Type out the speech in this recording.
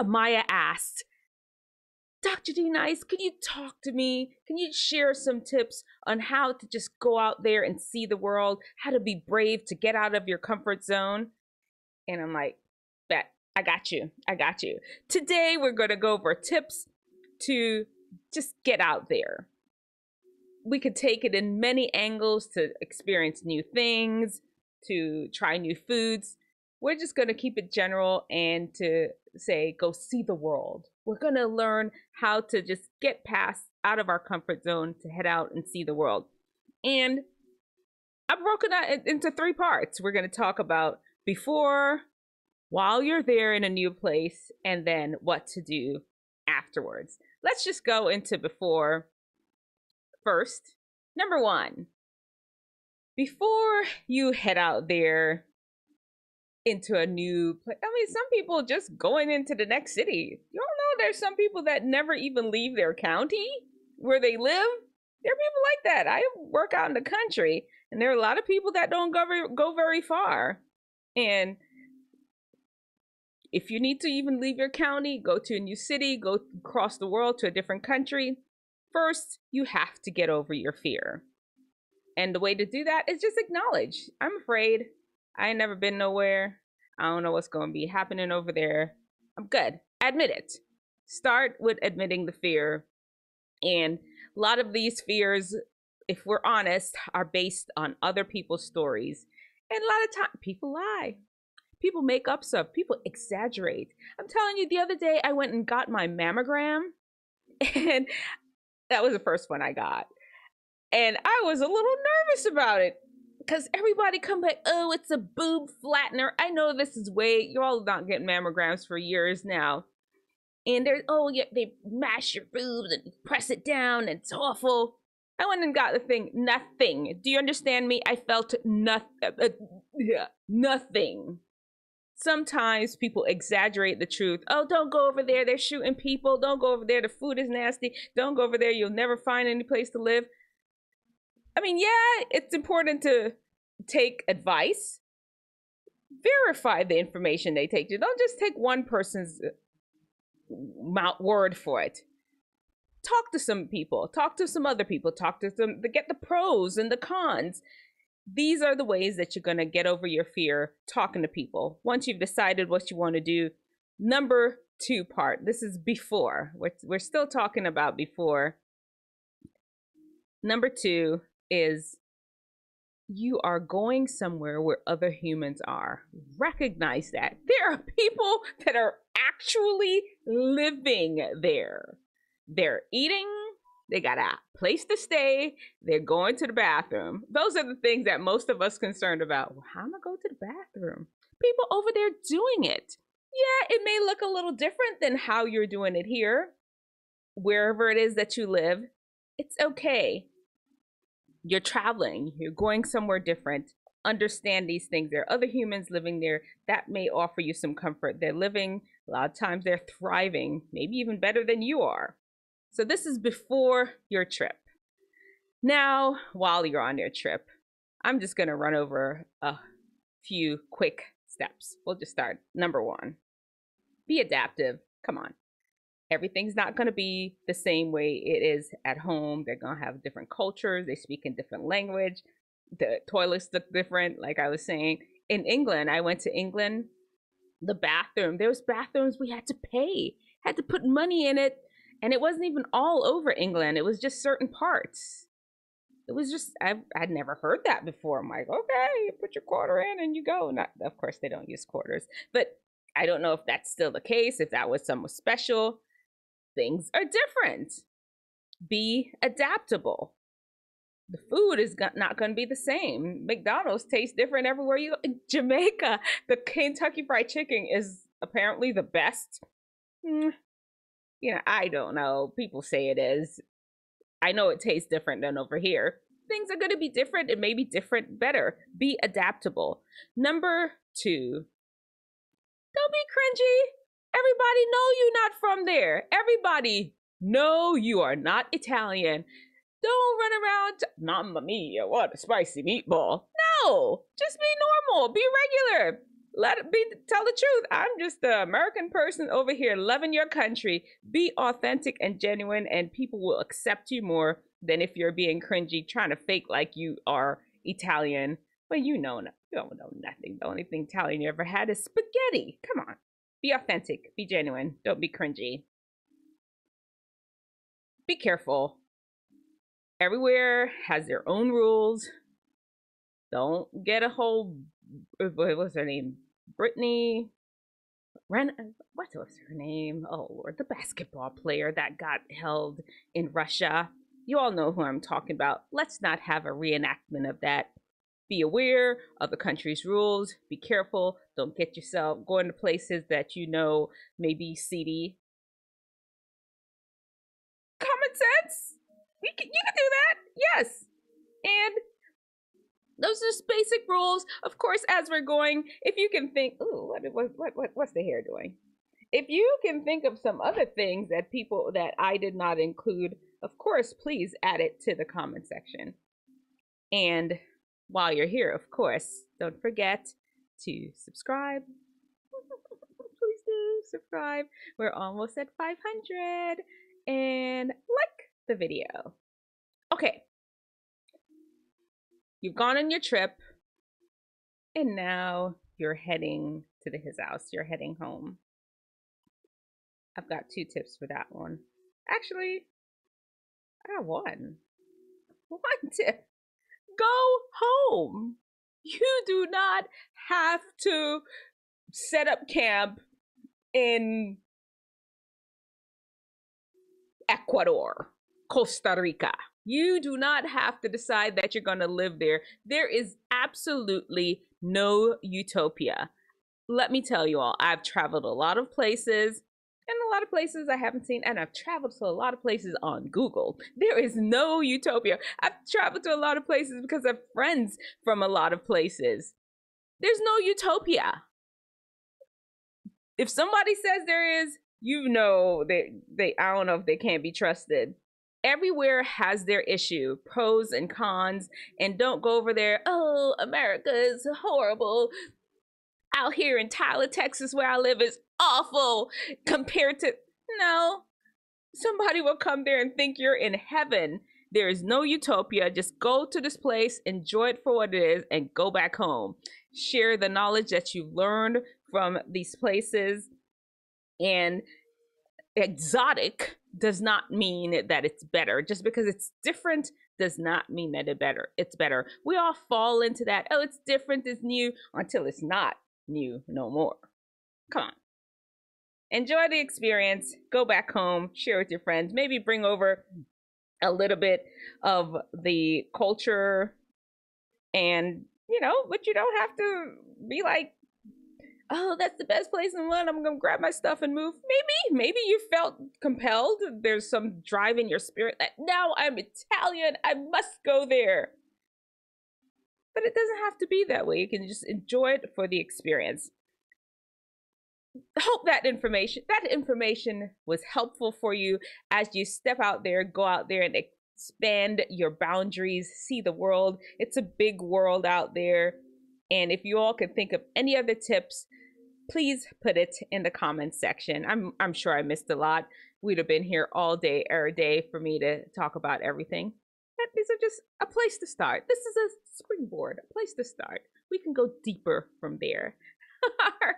Amaya asked, Dr. D Nice, can you talk to me? Can you share some tips on how to just go out there and see the world, how to be brave, to get out of your comfort zone? And I'm like, bet, I got you. I got you. Today, we're going to go over tips to just get out there. We could take it in many angles to experience new things, to try new foods. We're just going to keep it general and to say, go see the world. We're going to learn how to just get past out of our comfort zone to head out and see the world. And I've broken that into 3 parts. We're going to talk about before, while you're there in a new place, and then what to do afterwards. Let's just go into before first. Number 1, before you head out there into a new place. I mean, some people just going into the next city. You don't know, there's some people that never even leave their county where they live. There are people like that. I work out in the country, and there are a lot of people that don't go very far. And if you need to even leave your county, go to a new city, go across the world to a different country, first, you have to get over your fear. And the way to do that is just acknowledge, I'm afraid. I ain't never been nowhere. I don't know what's going to be happening over there. I'm good. Admit it. Start with admitting the fear. And a lot of these fears, if we're honest, are based on other people's stories. And a lot of times, people lie. People make up stuff. People exaggerate. I'm telling you, the other day, I went and got my mammogram. And that was the first one I got. And I was a little nervous about it. Because everybody come back, oh, it's a boob flattener. I know this is you're all not getting mammograms for years now. And there's, oh, yeah, they mash your boobs and press it down, and it's awful. I went and got the thing, nothing. Do you understand me? I felt nothing. Sometimes people exaggerate the truth. Oh, don't go over there. They're shooting people. Don't go over there. The food is nasty. Don't go over there. You'll never find any place to live. I mean, yeah, it's important to take advice. Verify the information they take you. Don't just take one person's word for it. Talk to some people. Talk to some other people. Talk to them to get the pros and the cons. These are the ways that you're going to get over your fear, talking to people. Once you've decided what you want to do, number 2 part. This is before. We're still talking about before. Number 2 is you are going somewhere where other humans are. Recognize that. There are people that are actually living there. They're eating, they got a place to stay, they're going to the bathroom. Those are the things that most of us concerned about. Well, how am I going to the bathroom? People over there doing it. Yeah, it may look a little different than how you're doing it here. Wherever it is that you live, it's okay. You're traveling, you're going somewhere different. Understand these things. There are other humans living there that may offer you some comfort. They're living, a lot of times they're thriving, maybe even better than you are. So this is before your trip. Now, while you're on your trip, I'm just going to run over a few quick steps. We'll just start. Number 1, be adaptive. Come on. Everything's not going to be the same way it is at home. They're going to have different cultures. They speak in different language. The toilets look different, like I was saying. In England, I went to England. The bathroom, there was bathrooms we had to pay. Had to put money in it. And it wasn't even all over England. It was just certain parts. It was just, I'd never heard that before. I'm like, okay, you put your quarter in and you go. Not, of course, they don't use quarters. But I don't know if that's still the case, if that was something special. Things are different. Be adaptable. The food is not going to be the same. McDonald's tastes different everywhere you go. In Jamaica, the Kentucky Fried Chicken is apparently the best. I don't know. People say it is. I know it tastes different than over here. Things are going to be different. It may be different, better. Be adaptable. Number 2, don't be cringy. Everybody know you not from there. Everybody know you are not Italian. Don't run around, Mamma mia, what a spicy meatball. No, just be normal, be regular. Let it be, tell the truth. I'm just the American person over here loving your country. Be authentic and genuine, and people will accept you more than if you're being cringy, trying to fake like you are Italian. Well, you don't know nothing. The only thing Italian you ever had is spaghetti. Come on. Be authentic. Be genuine. Don't be cringy. Be careful. Everywhere has their own rules. Don't get a whole, what's her name? Brittany what was her name? Oh Lord, the basketball player that got held in Russia. You all know who I'm talking about. Let's not have a reenactment of that. Be aware of the country's rules. Be careful. Don't get yourself going to places that you know may be seedy. Common sense. You can do that. Yes. And those are just basic rules. Of course, as we're going, if you can think, ooh, what's the hair doing? If you can think of some other things that people that I did not include, of course, please add it to the comment section. And while you're here, of course, don't forget to subscribe. Please do subscribe. We're almost at 500. And like the video. Okay. You've gone on your trip, and now you're heading to his house. You're heading home. I've got 2 tips for that one. Actually, I got one. One tip. Go home. You do not have to set up camp in Ecuador, Costa Rica. You do not have to decide that you're going to live there. There is absolutely no utopia. Let me tell you all, I've traveled a lot of places, and a lot of places I haven't seen, and I've traveled to a lot of places on Google. There is no utopia. I've traveled to a lot of places because I have friends from a lot of places. There's no utopia. If somebody says there is, you know, they I don't know if they can't be trusted. Everywhere has their issue, pros and cons, and don't go over there, oh, America is horrible. Out here in Tyler, Texas, where I live is awful compared to, no. Somebody will come there and think you're in heaven. There is no utopia. Just go to this place, enjoy it for what it is, and go back home. Share the knowledge that you've learned from these places. And exotic does not mean that it's better. Just because it's different does not mean that it's better. We all fall into that, oh, it's different, it's new, until it's not new no more. Come on. Enjoy the experience, go back home, share with your friends, maybe bring over a little bit of the culture, and but you don't have to be like, oh, that's the best place in the world, I'm gonna grab my stuff and move. Maybe you felt compelled. There's some drive in your spirit that now I'm Italian, I must go there. But it doesn't have to be that way. You can just enjoy it for the experience. Hope that information was helpful for you as you step out there, go out there and expand your boundaries, see the world. It's a big world out there. And if you all could think of any other tips, please put it in the comments section. I'm sure I missed a lot. We'd have been here all day, every day for me to talk about everything. But these are just a place to start. This is a springboard, a place to start. We can go deeper from there. All